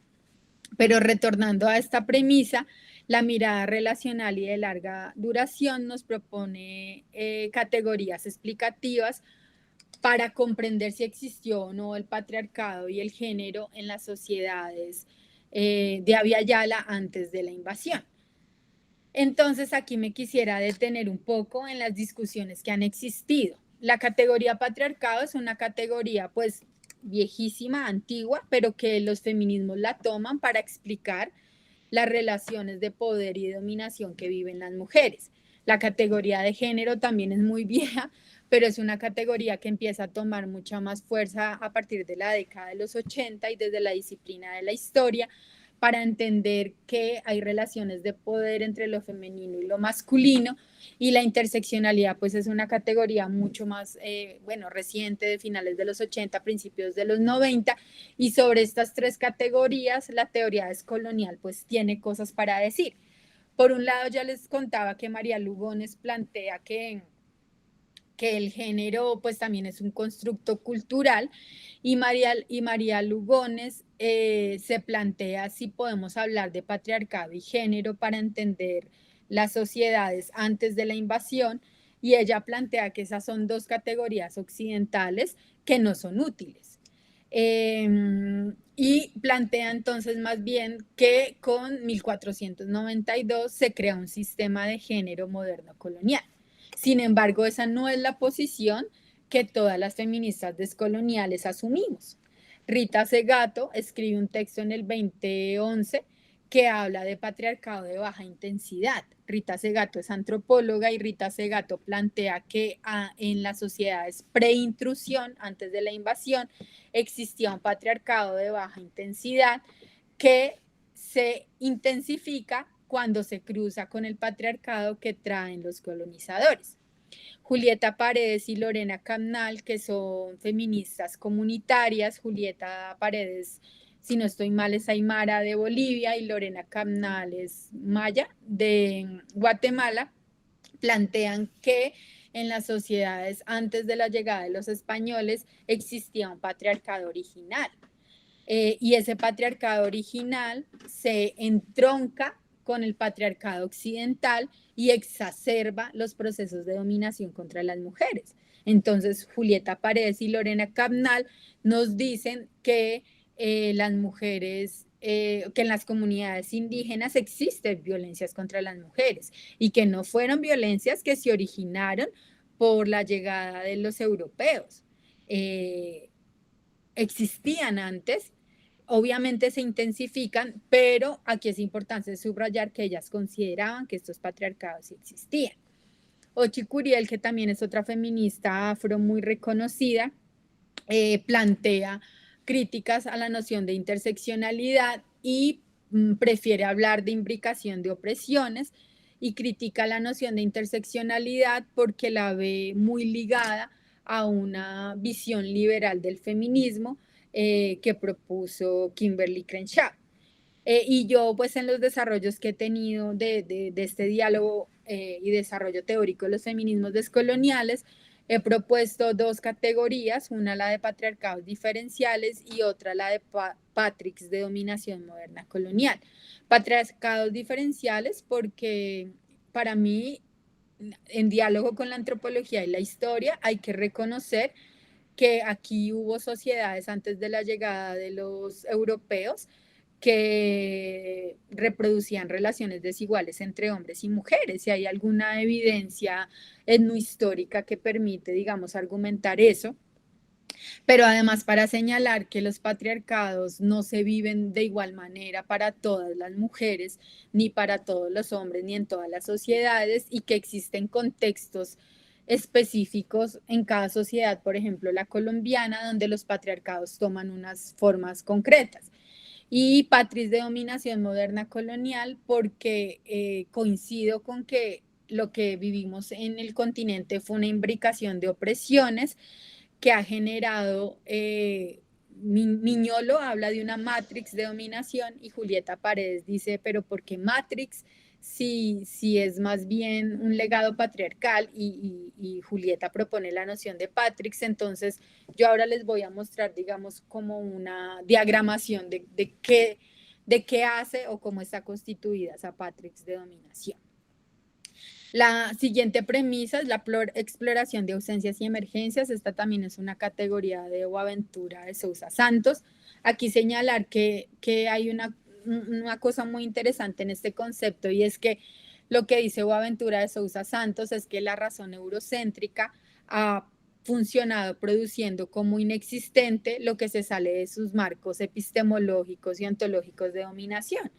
Pero retornando a esta premisa, la mirada relacional y de larga duración nos propone categorías explicativas para comprender si existió o no el patriarcado y el género en las sociedades de Abya Yala antes de la invasión. Entonces aquí me quisiera detener un poco en las discusiones que han existido. La categoría patriarcado es una categoría pues viejísima, antigua, pero que los feminismos la toman para explicar las relaciones de poder y dominación que viven las mujeres. La categoría de género también es muy vieja, pero es una categoría que empieza a tomar mucha más fuerza a partir de la década de los 80 y desde la disciplina de la historia, para entender que hay relaciones de poder entre lo femenino y lo masculino, y la interseccionalidad pues es una categoría mucho más, reciente, de finales de los 80, principios de los 90, y sobre estas tres categorías la teoría descolonial pues tiene cosas para decir. Por un lado, ya les contaba que María Lugones plantea que el género pues también es un constructo cultural, y María Lugones se plantea si podemos hablar de patriarcado y género para entender las sociedades antes de la invasión, y ella plantea que esas son dos categorías occidentales que no son útiles. Y plantea entonces más bien que con 1492 se crea un sistema de género moderno colonial. Sin embargo, esa no es la posición que todas las feministas descoloniales asumimos. Rita Segato escribe un texto en el 2011 que habla de patriarcado de baja intensidad. Rita Segato es antropóloga, y Rita Segato plantea que en las sociedades pre-intrusión, antes de la invasión, existía un patriarcado de baja intensidad que se intensifica cuando se cruza con el patriarcado que traen los colonizadores. Julieta Paredes y Lorena Camnal, que son feministas comunitarias. Julieta Paredes, si no estoy mal, es aymara de Bolivia, y Lorena Camnal es maya de Guatemala, plantean que en las sociedades antes de la llegada de los españoles existía un patriarcado original. Y ese patriarcado original se entronca con el patriarcado occidental y exacerba los procesos de dominación contra las mujeres. Entonces, Julieta Paredes y Lorena Camnal nos dicen que las mujeres, que en las comunidades indígenas existen violencias contra las mujeres, y que no fueron violencias que se originaron por la llegada de los europeos. Existían antes, obviamente se intensifican, pero aquí es importante subrayar que ellas consideraban que estos patriarcados sí existían. Ochi Curiel, que también es otra feminista afro muy reconocida, plantea críticas a la noción de interseccionalidad y prefiere hablar de imbricación de opresiones, y critica la noción de interseccionalidad porque la ve muy ligada a una visión liberal del feminismo que propuso Kimberly Crenshaw. Y yo, pues en los desarrollos que he tenido de este diálogo y desarrollo teórico de los feminismos descoloniales, he propuesto dos categorías, una la de patriarcados diferenciales y otra la de patrix de dominación moderna colonial. Patriarcados diferenciales porque para mí, en diálogo con la antropología y la historia, hay que reconocer que aquí hubo sociedades antes de la llegada de los europeos que reproducían relaciones desiguales entre hombres y mujeres, y hay alguna evidencia etnohistórica que permite, digamos, argumentar eso. Pero además, para señalar que los patriarcados no se viven de igual manera para todas las mujeres, ni para todos los hombres, ni en todas las sociedades, y que existen contextos específicos en cada sociedad, por ejemplo la colombiana, donde los patriarcados toman unas formas concretas. Y patriz de dominación moderna colonial porque coincido con que lo que vivimos en el continente fue una imbricación de opresiones que ha generado Miñolo habla de una matrix de dominación y Julieta Paredes dice, pero ¿por qué matrix? Si es más bien un legado patriarcal y Julieta propone la noción de Patrix, entonces yo ahora les voy a mostrar, digamos, como una diagramación de qué hace o cómo está constituida esa Patrix de dominación. La siguiente premisa es la exploración de ausencias y emergencias. Esta también es una categoría de Boaventura de Sousa Santos. Aquí señalar que hay una cosa muy interesante en este concepto y es que lo que dice Boaventura de Sousa Santos es que la razón eurocéntrica ha funcionado produciendo como inexistente lo que se sale de sus marcos epistemológicos y ontológicos de dominación.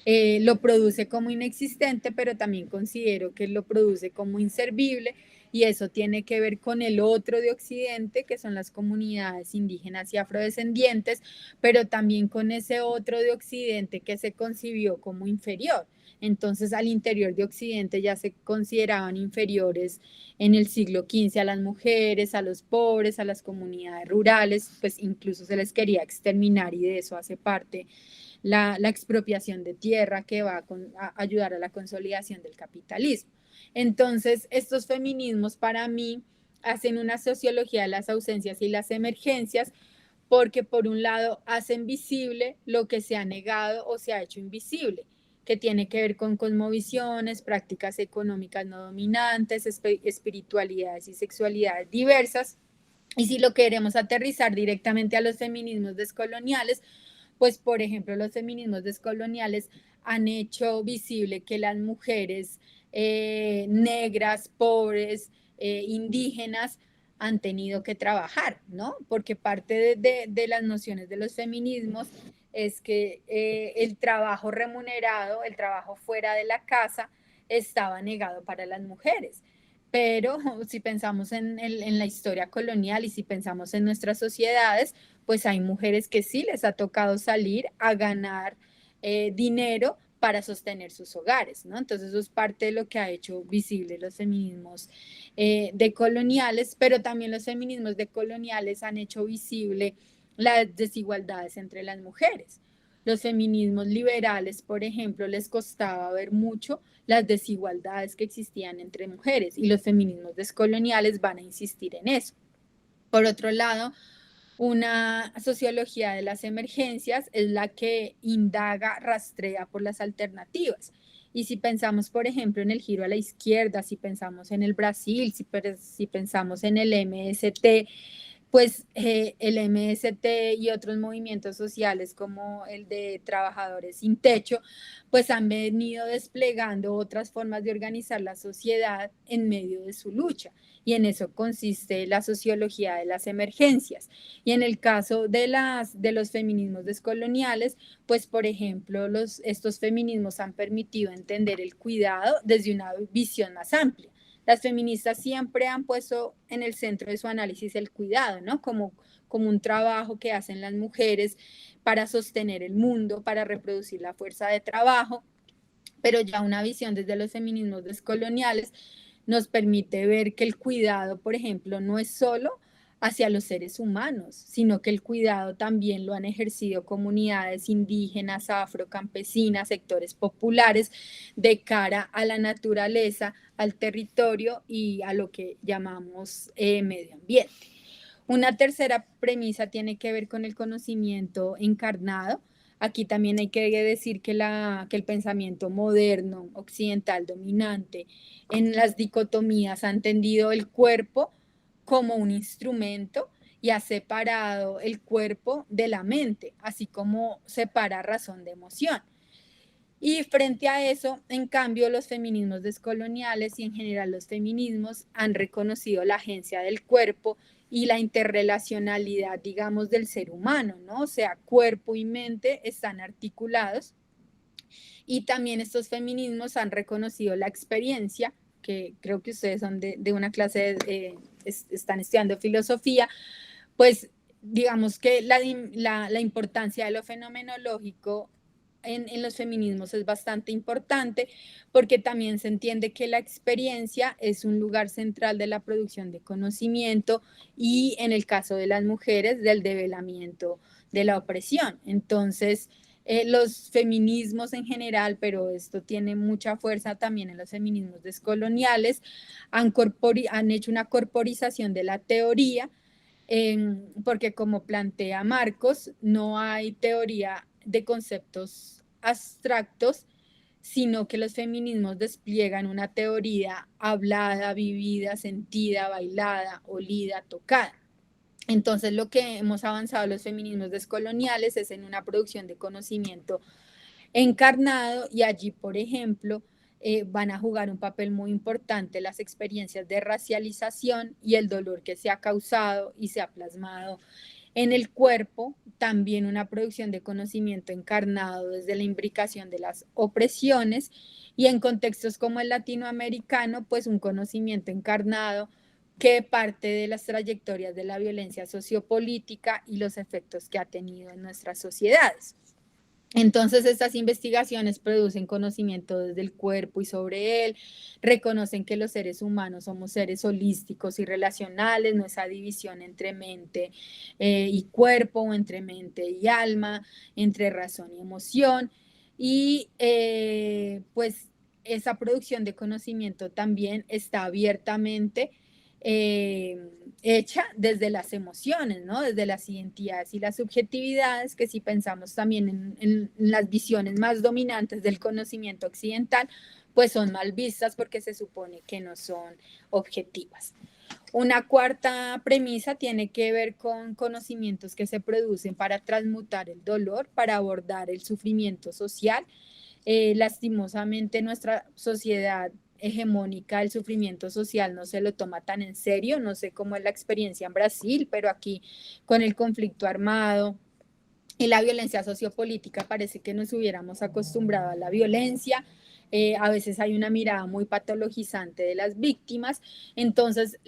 Lo produce como inexistente, pero también considero que lo produce como inservible y eso tiene que ver con el otro de Occidente, que son las comunidades indígenas y afrodescendientes, pero también con ese otro de Occidente que se concibió como inferior. Entonces, al interior de Occidente ya se consideraban inferiores en el siglo XV a las mujeres, a los pobres, a las comunidades rurales, pues incluso se les quería exterminar y de eso hace parte la expropiación de tierra que va a ayudar a la consolidación del capitalismo. Entonces, estos feminismos para mí hacen una sociología de las ausencias y las emergencias porque por un lado hacen visible lo que se ha negado o se ha hecho invisible, que tiene que ver con cosmovisiones, prácticas económicas no dominantes, espiritualidades y sexualidades diversas. Y si lo queremos aterrizar directamente a los feminismos descoloniales, pues por ejemplo los feminismos descoloniales han hecho visible que las mujeres negras, pobres, indígenas, han tenido que trabajar, ¿no? Porque parte de las nociones de los feminismos es que el trabajo remunerado, el trabajo fuera de la casa, estaba negado para las mujeres. Pero si pensamos en la historia colonial y si pensamos en nuestras sociedades, pues hay mujeres que sí les ha tocado salir a ganar dinero para sostener sus hogares, ¿no? Entonces eso es parte de lo que ha hecho visible los feminismos decoloniales, pero también los feminismos decoloniales han hecho visible las desigualdades entre las mujeres. Los feminismos liberales, por ejemplo, les costaba ver mucho las desigualdades que existían entre mujeres y los feminismos descoloniales van a insistir en eso. Por otro lado, una sociología de las emergencias es la que indaga, rastrea por las alternativas. Y si pensamos, por ejemplo, en el giro a la izquierda, si pensamos en el Brasil, si pensamos en el MST, pues el MST y otros movimientos sociales como el de trabajadores sin techo, pues han venido desplegando otras formas de organizar la sociedad en medio de su lucha. Y en eso consiste la sociología de las emergencias. Y en el caso de los feminismos descoloniales, pues por ejemplo, estos feminismos han permitido entender el cuidado desde una visión más amplia. Las feministas siempre han puesto en el centro de su análisis el cuidado, ¿no? Como un trabajo que hacen las mujeres para sostener el mundo, para reproducir la fuerza de trabajo, pero ya una visión desde los feminismos descoloniales nos permite ver que el cuidado, por ejemplo, no es solo hacia los seres humanos, sino que el cuidado también lo han ejercido comunidades indígenas, afrocampesinas, sectores populares, de cara a la naturaleza, al territorio y a lo que llamamos medio ambiente. Una tercera premisa tiene que ver con el conocimiento encarnado. Aquí también hay que decir que el pensamiento moderno, occidental, dominante, en las dicotomías ha entendido el cuerpo como un instrumento y ha separado el cuerpo de la mente, así como separa razón de emoción. Y frente a eso, en cambio, los feminismos descoloniales y en general los feminismos han reconocido la agencia del cuerpo y la interrelacionalidad, digamos, del ser humano, ¿no? O sea, cuerpo y mente están articulados. Y también estos feminismos han reconocido la experiencia, que creo que ustedes son de una clase, están estudiando filosofía, pues digamos que la importancia de lo fenomenológico en los feminismos es bastante importante porque también se entiende que la experiencia es un lugar central de la producción de conocimiento y en el caso de las mujeres del develamiento de la opresión. Entonces, los feminismos en general, pero esto tiene mucha fuerza también en los feminismos descoloniales, han hecho una corporización de la teoría, porque como plantea Marcos, no hay teoría de conceptos abstractos, sino que los feminismos despliegan una teoría hablada, vivida, sentida, bailada, olida, tocada. Entonces, lo que hemos avanzado los feminismos descoloniales es en una producción de conocimiento encarnado y allí, por ejemplo, van a jugar un papel muy importante las experiencias de racialización y el dolor que se ha causado y se ha plasmado en el cuerpo, también una producción de conocimiento encarnado desde la imbricación de las opresiones y en contextos como el latinoamericano, pues un conocimiento encarnado que parte de las trayectorias de la violencia sociopolítica y los efectos que ha tenido en nuestras sociedades. Entonces, estas investigaciones producen conocimiento desde el cuerpo y sobre él, reconocen que los seres humanos somos seres holísticos y relacionales, no esa división entre mente y cuerpo o entre mente y alma, entre razón y emoción. Y pues esa producción de conocimiento también está abiertamente eh, hecha desde las emociones, ¿no? Desde las identidades y las subjetividades, que si pensamos también en las visiones más dominantes del conocimiento occidental, pues son mal vistas porque se supone que no son objetivas. Una cuarta premisa tiene que ver con conocimientos que se producen para transmutar el dolor, para abordar el sufrimiento social. Lastimosamente nuestra sociedad hegemónica, el sufrimiento social no se lo toma tan en serio, no sé cómo es la experiencia en Brasil, pero aquí con el conflicto armado y la violencia sociopolítica parece que nos hubiéramos acostumbrado a la violencia. A veces hay una mirada muy patologizante de las víctimas, entonces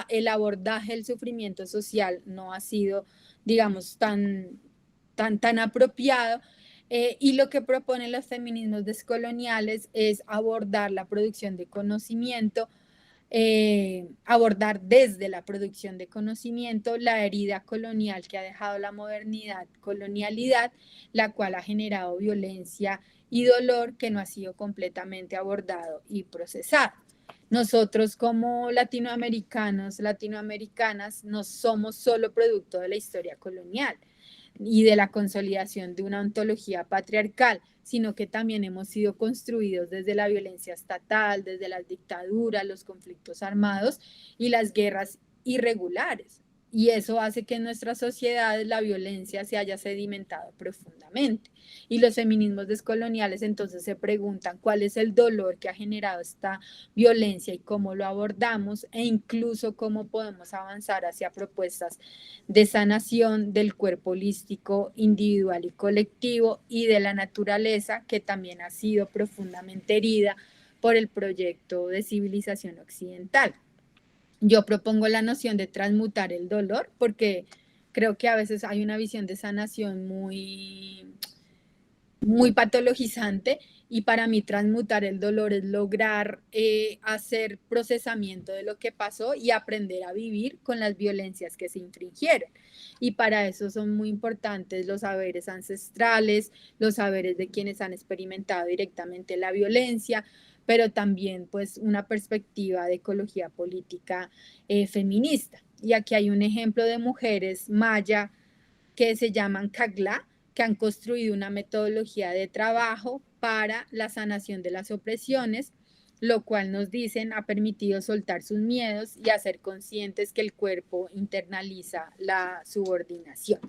el abordaje del sufrimiento social no ha sido, digamos, tan apropiado. Y lo que proponen los feminismos descoloniales es abordar la producción de conocimiento, abordar desde la producción de conocimiento la herida colonial que ha dejado la modernidad, colonialidad, la cual ha generado violencia y dolor que no ha sido completamente abordado y procesado. Nosotros como latinoamericanos, latinoamericanas, no somos solo producto de la historia colonial y de la consolidación de una ontología patriarcal, sino que también hemos sido construidos desde la violencia estatal, desde las dictaduras, los conflictos armados y las guerras irregulares. Y eso hace que en nuestras sociedades la violencia se haya sedimentado profundamente. Y los feminismos descoloniales entonces se preguntan cuál es el dolor que ha generado esta violencia y cómo lo abordamos e incluso cómo podemos avanzar hacia propuestas de sanación del cuerpo holístico, individual y colectivo y de la naturaleza que también ha sido profundamente herida por el proyecto de civilización occidental. Yo propongo la noción de transmutar el dolor porque creo que a veces hay una visión de sanación muy patologizante y para mí transmutar el dolor es lograr hacer procesamiento de lo que pasó y aprender a vivir con las violencias que se infringieron. Y para eso son muy importantes los saberes ancestrales, los saberes de quienes han experimentado directamente la violencia, pero también pues una perspectiva de ecología política feminista. Y aquí hay un ejemplo de mujeres maya que se llaman CAGLA, que han construido una metodología de trabajo para la sanación de las opresiones, lo cual nos dicen ha permitido soltar sus miedos y hacer conscientes que el cuerpo internaliza la subordinación.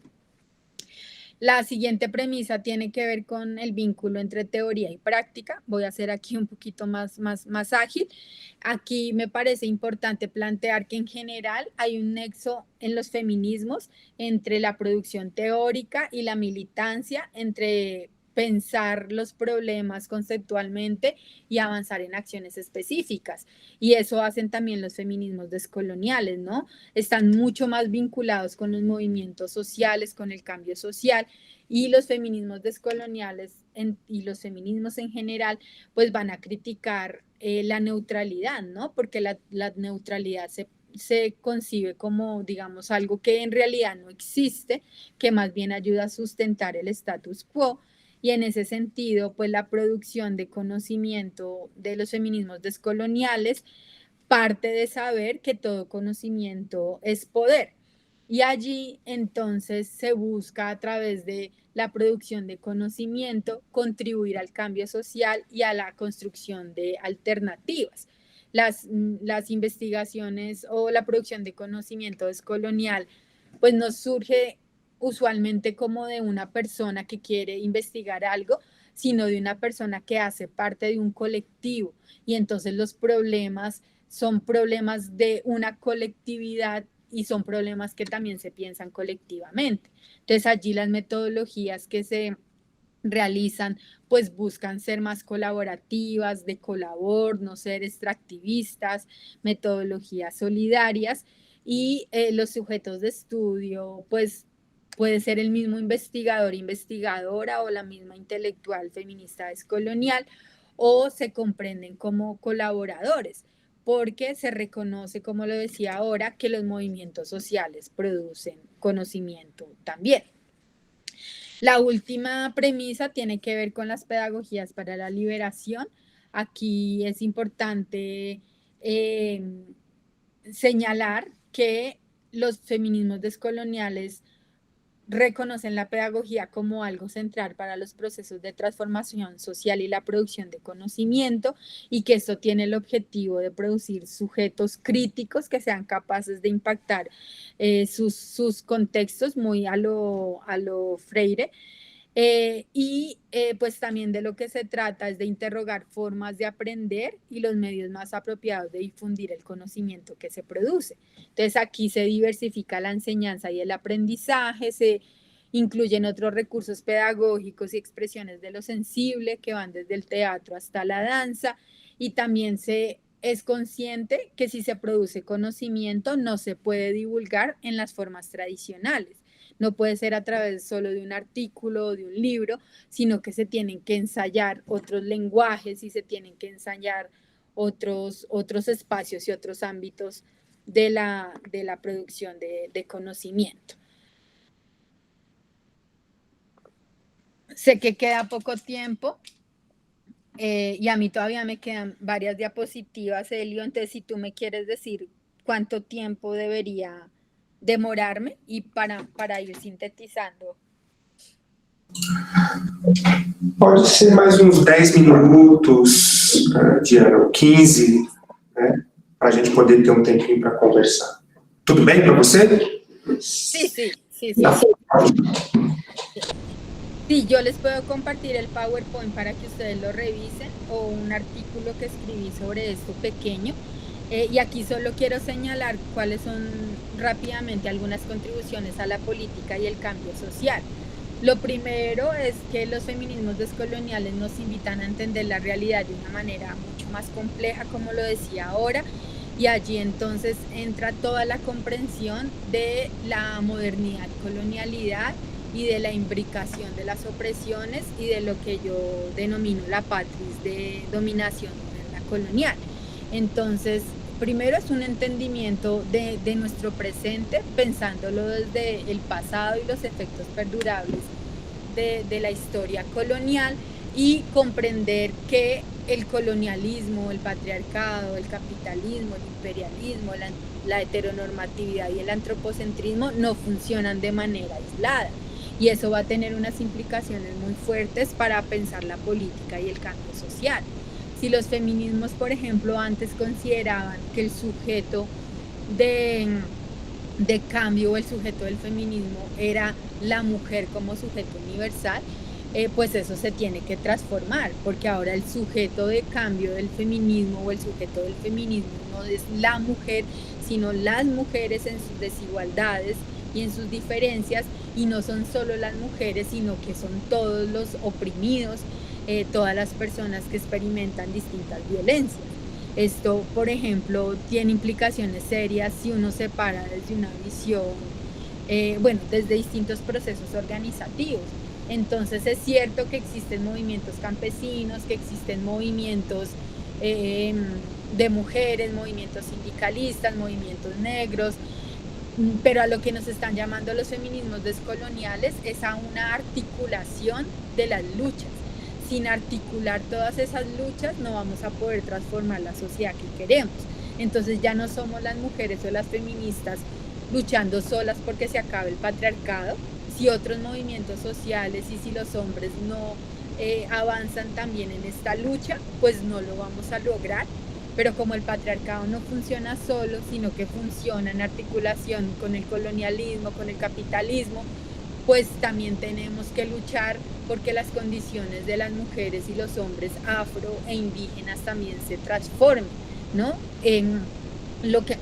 La siguiente premisa tiene que ver con el vínculo entre teoría y práctica. Voy a hacer aquí un poquito más ágil. Aquí me parece importante plantear que en general hay un nexo en los feminismos entre la producción teórica y la militancia, entre pensar los problemas conceptualmente y avanzar en acciones específicas. Y eso hacen también los feminismos descoloniales, ¿no? Están mucho más vinculados con los movimientos sociales, con el cambio social, y los feminismos descoloniales y los feminismos en general, pues van a criticar la neutralidad, ¿no? Porque la neutralidad se concibe como, digamos, algo que en realidad no existe, que más bien ayuda a sustentar el status quo. Y en ese sentido, pues la producción de conocimiento de los feminismos descoloniales parte de saber que todo conocimiento es poder. Y allí entonces se busca a través de la producción de conocimiento contribuir al cambio social y a la construcción de alternativas. Las investigaciones o la producción de conocimiento descolonial pues nos surge usualmente como de una persona que quiere investigar algo, sino de una persona que hace parte de un colectivo. Y entonces los problemas son problemas de una colectividad y son problemas que también se piensan colectivamente. Entonces allí las metodologías que se realizan pues buscan ser más colaborativas, de colabor, no ser extractivistas, metodologías solidarias, y los sujetos de estudio pues puede ser el mismo investigador, investigadora o la misma intelectual feminista descolonial, o se comprenden como colaboradores, porque se reconoce, como lo decía ahora, que los movimientos sociales producen conocimiento también. La última premisa tiene que ver con las pedagogías para la liberación. Aquí es importante señalar que los feminismos descoloniales reconocen la pedagogía como algo central para los procesos de transformación social y la producción de conocimiento, y que esto tiene el objetivo de producir sujetos críticos que sean capaces de impactar sus contextos, muy a lo Freire. Pues también de lo que se trata es de interrogar formas de aprender y los medios más apropiados de difundir el conocimiento que se produce. Entonces aquí se diversifica la enseñanza y el aprendizaje, se incluyen otros recursos pedagógicos y expresiones de lo sensible que van desde el teatro hasta la danza, y también se es consciente que si se produce conocimiento no se puede divulgar en las formas tradicionales. No puede ser a través solo de un artículo o de un libro, sino que se tienen que ensayar otros lenguajes y se tienen que ensayar otros espacios y otros ámbitos de la producción de conocimiento. Sé que queda poco tiempo y a mí todavía me quedan varias diapositivas, Elio, entonces si tú me quieres decir cuánto tiempo debería demorarme y para ir sintetizando. Pode ser mais uns 10 minutos, Diana, 15, né, para a gente poder ter tempinho para conversar. Tudo bem para você? Sí. Sí, yo les puedo compartir el PowerPoint para que ustedes lo revisen, o un artículo que escribí sobre esto pequeño. Y aquí solo quiero señalar cuáles son rápidamente algunas contribuciones a la política y el cambio social. Lo primero es que los feminismos descoloniales nos invitan a entender la realidad de una manera mucho más compleja, como lo decía ahora, y allí entonces entra toda la comprensión de la modernidad, colonialidad y de la imbricación de las opresiones y de lo que yo denomino la patris de dominación moderna colonial. Entonces, primero es un entendimiento de nuestro presente, pensándolo desde el pasado y los efectos perdurables de la historia colonial, y comprender que el colonialismo, el patriarcado, el capitalismo, el imperialismo, la heteronormatividad y el antropocentrismo no funcionan de manera aislada. Y eso va a tener unas implicaciones muy fuertes para pensar la política y el cambio social. Si los feminismos, por ejemplo, antes consideraban que el sujeto de cambio o el sujeto del feminismo era la mujer como sujeto universal, pues eso se tiene que transformar, porque ahora el sujeto de cambio del feminismo o el sujeto del feminismo no es la mujer, sino las mujeres en sus desigualdades, y en sus diferencias, y no son solo las mujeres, sino que son todos los oprimidos, todas las personas que experimentan distintas violencias. Esto, por ejemplo, tiene implicaciones serias si uno se para desde una visión, desde distintos procesos organizativos. Entonces es cierto que existen movimientos campesinos, que existen movimientos de mujeres, movimientos sindicalistas, movimientos negros, pero a lo que nos están llamando los feminismos descoloniales es a una articulación de las luchas. Sin articular todas esas luchas no vamos a poder transformar la sociedad que queremos. Entonces ya no somos las mujeres o las feministas luchando solas porque se acabe el patriarcado. Si otros movimientos sociales y si los hombres no avanzan también en esta lucha, pues no lo vamos a lograr. Pero como el patriarcado no funciona solo, sino que funciona en articulación con el colonialismo, con el capitalismo, pues también tenemos que luchar porque las condiciones de las mujeres y los hombres afro e indígenas también se transformen, ¿no?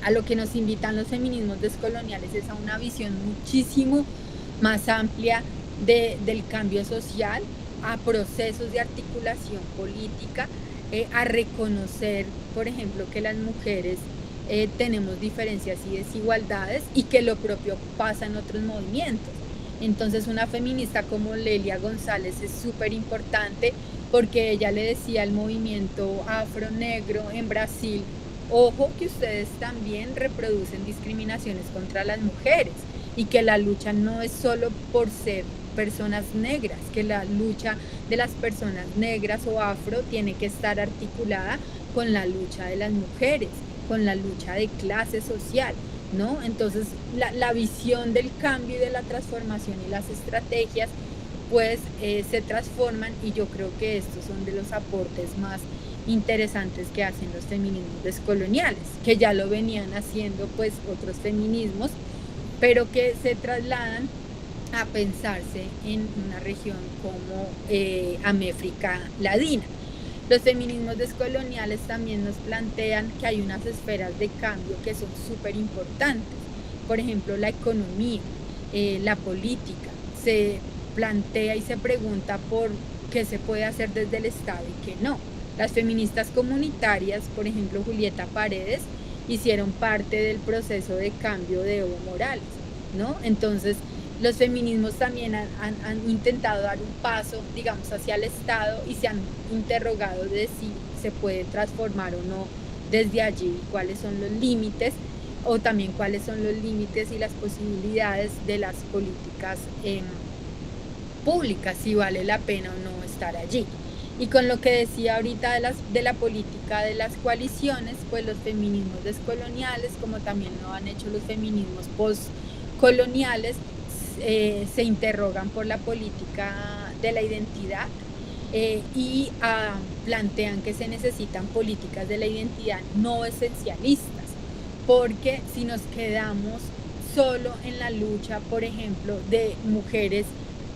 A lo que nos invitan los feminismos descoloniales es a una visión muchísimo más amplia del cambio social, a procesos de articulación política, a reconocer, por ejemplo, que las mujeres tenemos diferencias y desigualdades y que lo propio pasa en otros movimientos. Entonces una feminista como Lelia González es súper importante porque ella le decía al movimiento afro-negro en Brasil: ojo que ustedes también reproducen discriminaciones contra las mujeres y que la lucha no es solo por ser personas negras, que la lucha de las personas negras o afro tiene que estar articulada con la lucha de las mujeres, con la lucha de clase social, ¿no? Entonces la visión del cambio y de la transformación y las estrategias pues se transforman, y yo creo que estos son de los aportes más interesantes que hacen los feminismos descoloniales, que ya lo venían haciendo pues otros feminismos, pero que se trasladan a pensarse en una región como América Latina. Los feminismos descoloniales también nos plantean que hay unas esferas de cambio que son súper importantes. Por ejemplo, la economía, la política. Se plantea y se pregunta por qué se puede hacer desde el Estado y qué no. Las feministas comunitarias, por ejemplo, Julieta Paredes, hicieron parte del proceso de cambio de Evo Morales, ¿no? Entonces, los feminismos también han intentado dar un paso, digamos, hacia el Estado y se han interrogado de si se puede transformar o no desde allí, cuáles son los límites, o también cuáles son los límites y las posibilidades de las políticas públicas, si vale la pena o no estar allí. Y con lo que decía ahorita de la política de las coaliciones, pues los feminismos descoloniales, como también lo han hecho los feminismos postcoloniales, se interrogan por la política de la identidad y plantean que se necesitan políticas de la identidad no esencialistas, porque si nos quedamos solo en la lucha, por ejemplo, de mujeres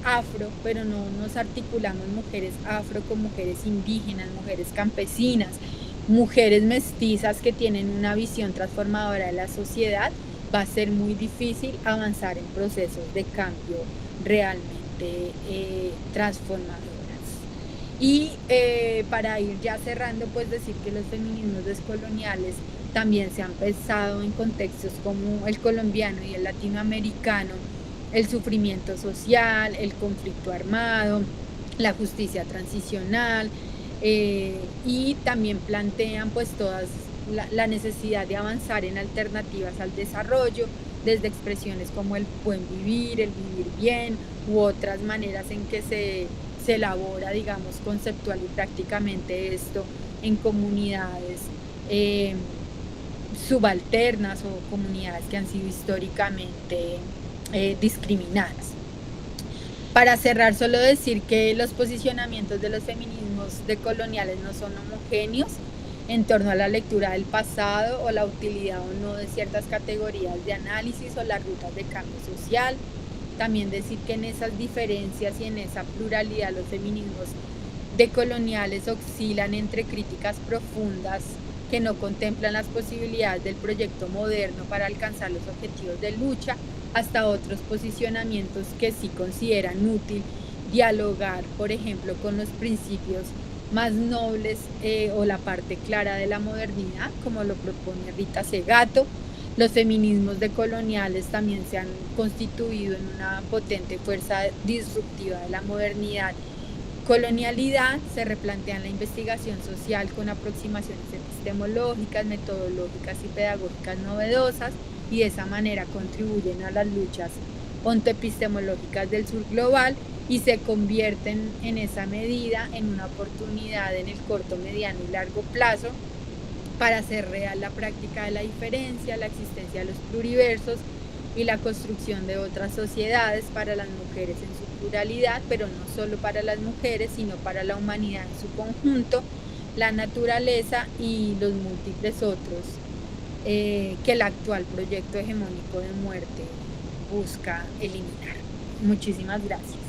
afro, pero no nos articulamos mujeres afro con mujeres indígenas, mujeres campesinas, mujeres mestizas que tienen una visión transformadora de la sociedad, va a ser muy difícil avanzar en procesos de cambio realmente transformadoras. Y para ir ya cerrando, pues decir que los feminismos descoloniales también se han pensado en contextos como el colombiano y el latinoamericano, el sufrimiento social, el conflicto armado, la justicia transicional, y también plantean pues todas la necesidad de avanzar en alternativas al desarrollo, desde expresiones como el buen vivir, el vivir bien, u otras maneras en que se elabora, digamos, conceptual y prácticamente esto en comunidades subalternas o comunidades que han sido históricamente discriminadas. Para cerrar, solo decir que los posicionamientos de los feminismos decoloniales no son homogéneos en torno a la lectura del pasado o la utilidad o no de ciertas categorías de análisis o las rutas de cambio social. También decir que en esas diferencias y en esa pluralidad los feminismos decoloniales oscilan entre críticas profundas que no contemplan las posibilidades del proyecto moderno para alcanzar los objetivos de lucha, hasta otros posicionamientos que sí consideran útil dialogar, por ejemplo, con los principios más nobles o la parte clara de la modernidad, como lo propone Rita Segato. Los feminismos decoloniales también se han constituido en una potente fuerza disruptiva de la modernidad. Colonialidad, se replantean la investigación social con aproximaciones epistemológicas, metodológicas y pedagógicas novedosas, y de esa manera contribuyen a las luchas ontoepistemológicas del sur global y se convierten en esa medida en una oportunidad en el corto, mediano y largo plazo para hacer real la práctica de la diferencia, la existencia de los pluriversos y la construcción de otras sociedades para las mujeres en su pluralidad, pero no solo para las mujeres, sino para la humanidad en su conjunto, la naturaleza y los múltiples otros que el actual proyecto hegemónico de muerte busca eliminar. Muchísimas gracias.